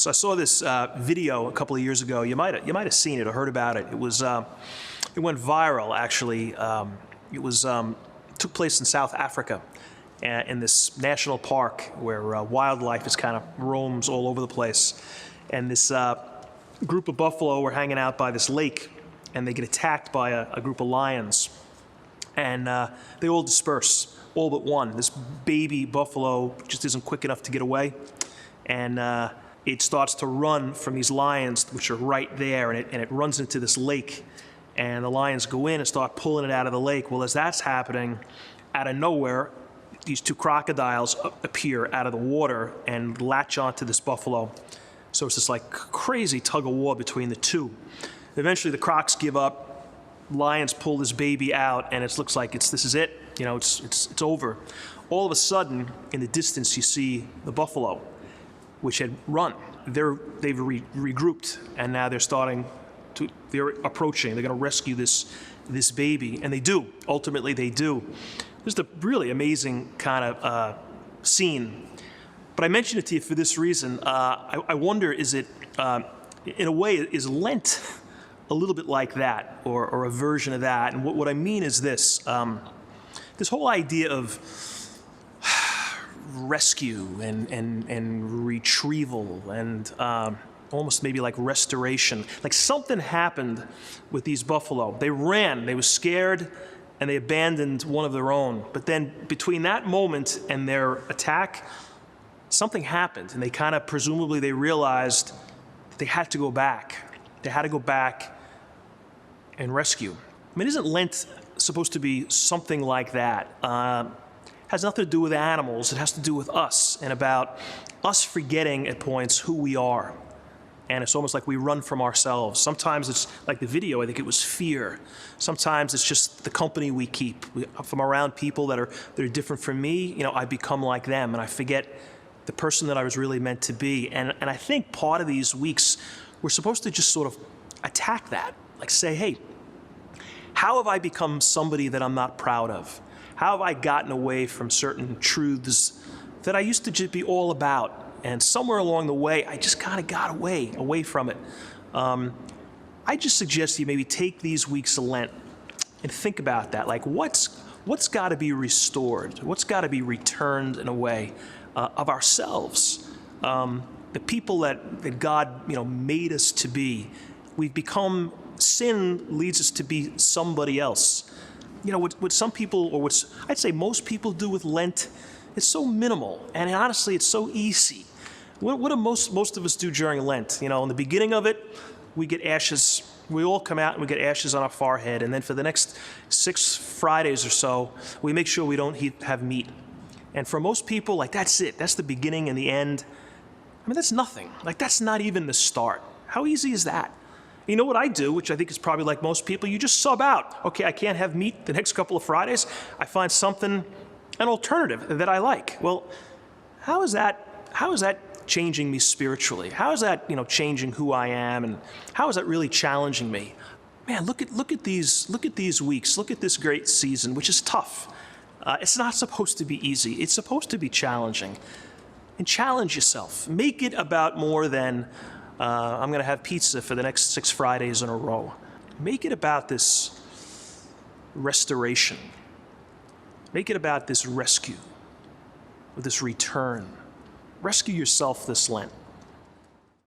So I saw this video a couple of years ago. You might have seen it or heard about it. It went viral actually. Took place in South Africa, in this national park where wildlife is kind of roams all over the place. And this group of buffalo were hanging out by this lake, and they get attacked by a group of lions, and they all disperse, all but one. This baby buffalo just isn't quick enough to get away, and it starts to run from these lions, which are right there, and it runs into this lake, and the lions go in and start pulling it out of the lake. Well, as that's happening, out of nowhere, these two crocodiles appear out of the water and latch onto this buffalo. So it's this like crazy tug of war between the two. Eventually the crocs give up, lions pull this baby out, and it looks like this is it. You know, it's over. All of a sudden, in the distance, you see the buffalo, which had run. They've regrouped, and now they're approaching. They're going to rescue this baby, and they do. Ultimately, they do. Just a really amazing kind of scene. But I mention it to you for this reason. I wonder, is it, in a way, is Lent a little bit like that, or a version of that? And what I mean is this. This whole idea of rescue and retrieval and almost maybe like restoration. Like something happened with these buffalo. They ran, they were scared, and they abandoned one of their own. But then between that moment and their attack, something happened, and they kind of, presumably they realized that they had to go back. They had to go back and rescue. I mean, isn't Lent supposed to be something like that? Has nothing to do with animals. It has to do with us, and about us forgetting at points who we are. And it's almost like we run from ourselves. Sometimes it's like the video, I think it was fear. Sometimes it's just the company we keep. If I'm around people that are different from me, you know, I become like them, and I forget the person that I was really meant to be. And I think part of these weeks, we're supposed to just sort of attack that. Like say, hey, how have I become somebody that I'm not proud of? How have I gotten away from certain truths that I used to just be all about? And somewhere along the way, I just kind of got away from it. I just suggest you maybe take these weeks of Lent and think about that. Like what's got to be restored? What's got to be returned in a way of ourselves? The people that God, made us to be. We've become, sin leads us to be somebody else. What some people, or what I'd say most people do with Lent, it's so minimal, and honestly, it's so easy. What do most of us do during Lent? In the beginning of it, we get ashes. We all come out and we get ashes on our forehead, and then for the next 6 Fridays or so, we make sure we don't have meat. And for most people, like that's it. That's the beginning and the end. I mean, that's nothing. Like that's not even the start. How easy is that? You know what I do, which I think is probably like most people, you just sub out. Okay, I can't have meat the next couple of Fridays. I find something, an alternative that I like. Well, how is that changing me spiritually? How is that, changing who I am, and how is that really challenging me? Man, look at these weeks. Look at this great season, which is tough. It's not supposed to be easy. It's supposed to be challenging. And challenge yourself. Make it about more than I'm going to have pizza for the next 6 Fridays in a row. Make it about this restoration. Make it about this rescue, or this return. Rescue yourself this Lent.